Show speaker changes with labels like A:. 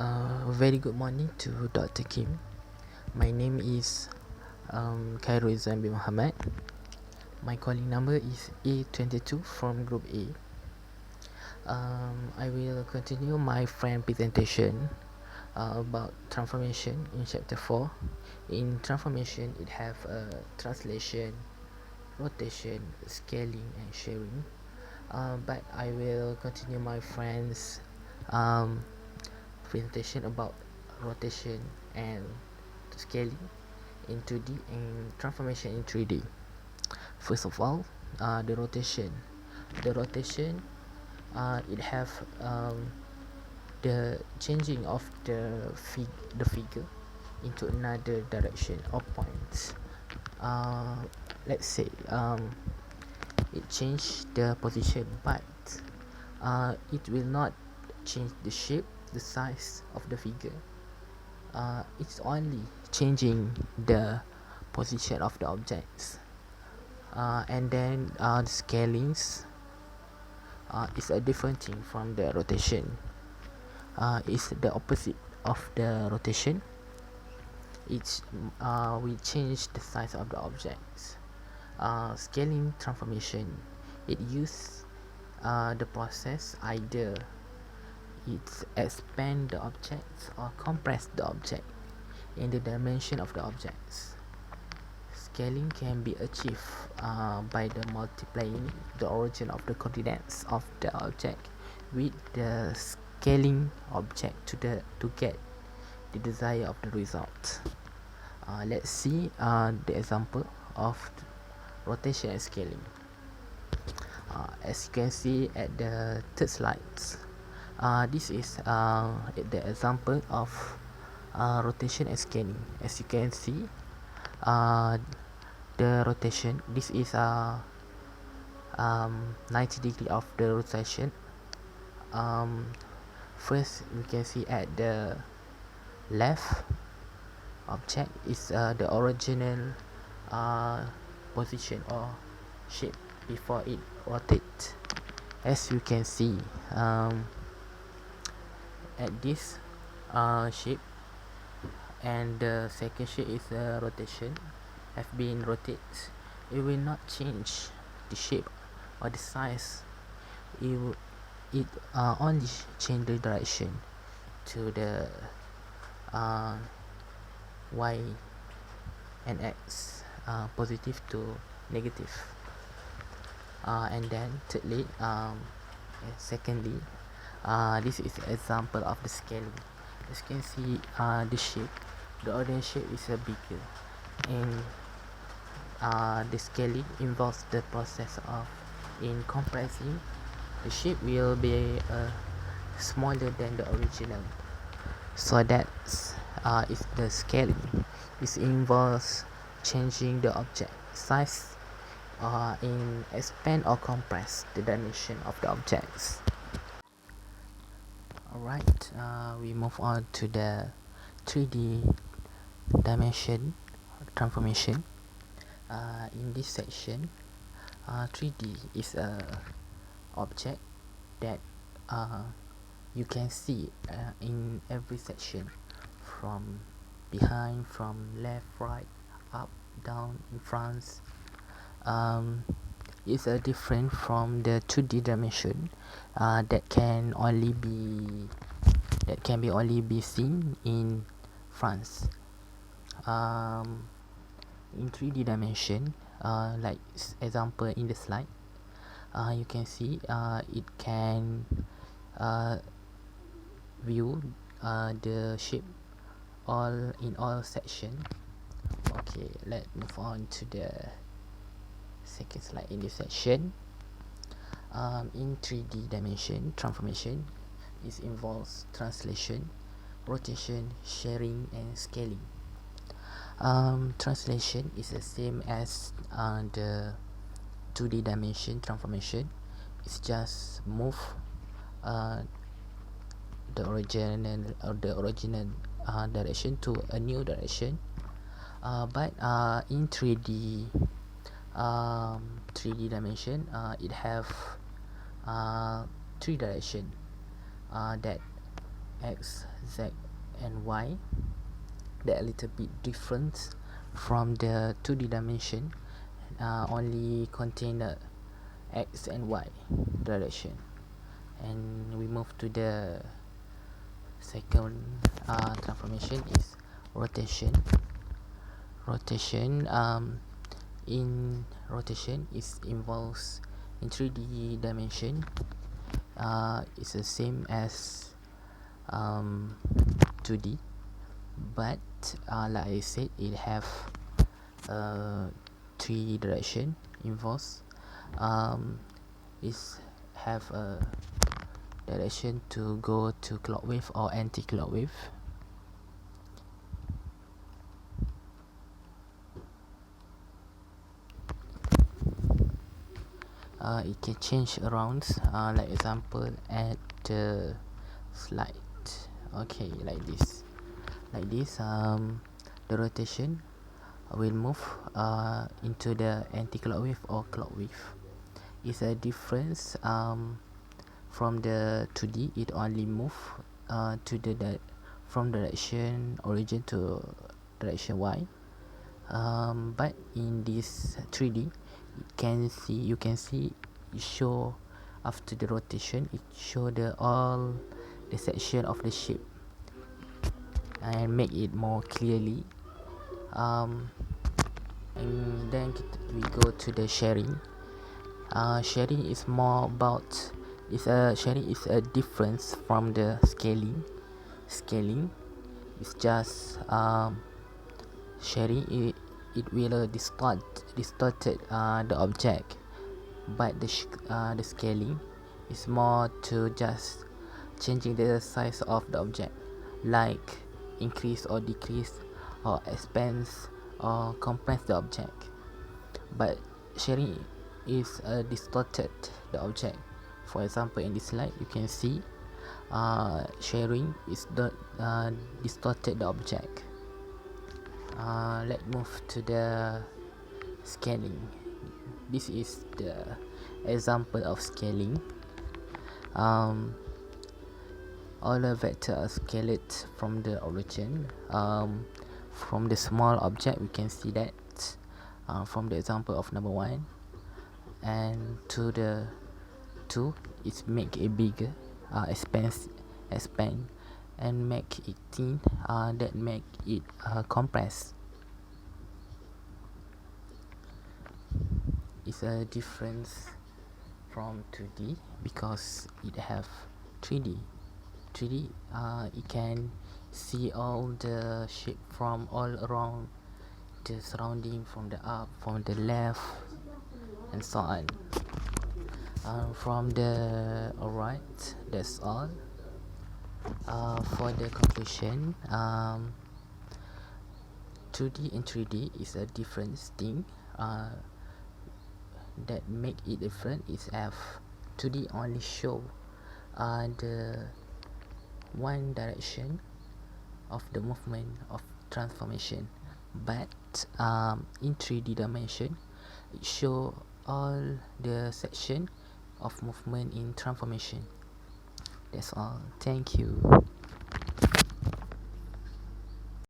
A: Very good morning to Dr. Kim. My name is Khairul Zambi Muhammad. My calling number is A22 from Group A. I will continue my friend presentation about transformation in chapter 4. In transformation, it have translation, rotation, scaling, and sharing. But I will continue my friend's presentation about rotation and scaling in 2D and transformation in 3D. First of all, the rotation. The rotation, it have the changing of the figure into another direction or points. Let's say it change the position, but it will not change the shape, the size of the figure. It's only changing the position of the objects. And then the scalings is a different thing from the rotation. It's the opposite of the rotation. It's we change the size of the objects. Scaling transformation, it use the process either it expand the objects or compress the object in the dimension of the objects. Scaling can be achieved by the multiplying the origin of the coordinates of the object with the scaling object to get the desire of the result. Let's see the example of rotation and scaling. As you can see at the third slides, this is the example of rotation and scaling. As you can see, the rotation, this is 90 degree of the rotation. First we can see at the left object is the original position or shape before it rotates. As you can see at this shape, and the second shape is rotation have been rotated. It will not change the shape or the size. It only change the direction to the y and x, positive to negative. And then thirdly, secondly, this is an example of the scaling. As you can see, the shape, the orange shape is bigger, and the scaling involves the process of in compressing. The shape will be smaller than the original, so that's is the scaling. It involves changing the object size in expand or compress the dimension of the objects. Alright, we move on to the 3D dimension transformation. In this section, 3D is a object that you can see in every section, from behind, from left, right, up, down, in front. It's different from the 2D dimension that can only be seen in France. In 3D dimension, like example in the slide, you can see it can view the shape in all section. Okay, let's move on to the second slide in this section. In 3D dimension transformation, it involves translation, rotation, sharing, and scaling. Translation is the same as the 2D dimension transformation. It's just move the original direction to a new direction. But in 3D dimension, it have three direction that x, z and y that a little bit different from the 2D dimension, only contain the x and y direction. And we move to the second transformation is rotation. In rotation is involves in 3D dimension. It's the same as 2D, but like I said, it have 3 direction involves. Is have a direction to go to clockwise or anti-clockwise. It can change around, like example at the slide. Okay, like this. The rotation will move into the anti-clockwise or clockwise. It's a difference from the 2D. It only move to the from direction origin to direction y. But in this 3D, you can see it show after the rotation, it show the all the section of the shape and make it more clearly. And then we go to the sharing. Sharing is more about sharing is a difference from the scaling. Scaling is just sharing it will distorted the object, but the scaling is more to just changing the size of the object, like increase or decrease or expand or compress the object. But sharing is distorted the object. For example, in this slide you can see sharing is distorted the object. Let's move to the scaling. This is the example of scaling. All the vectors are scaled from the origin. From the small object we can see that from the example of number 1, and to the 2 it's make it bigger, expand and make it thin, that make it compress. It's a difference from 2D because it have 3D. It can see all the shape from all around the surrounding, from the up, from the left, and so on. From the alright, that's all. For the conclusion, 2D and 3D is a different thing. That make it different is F. 2D only show the one direction of the movement of transformation, but in 3D dimension it show all the section of movement in transformation. That's all. Thank you.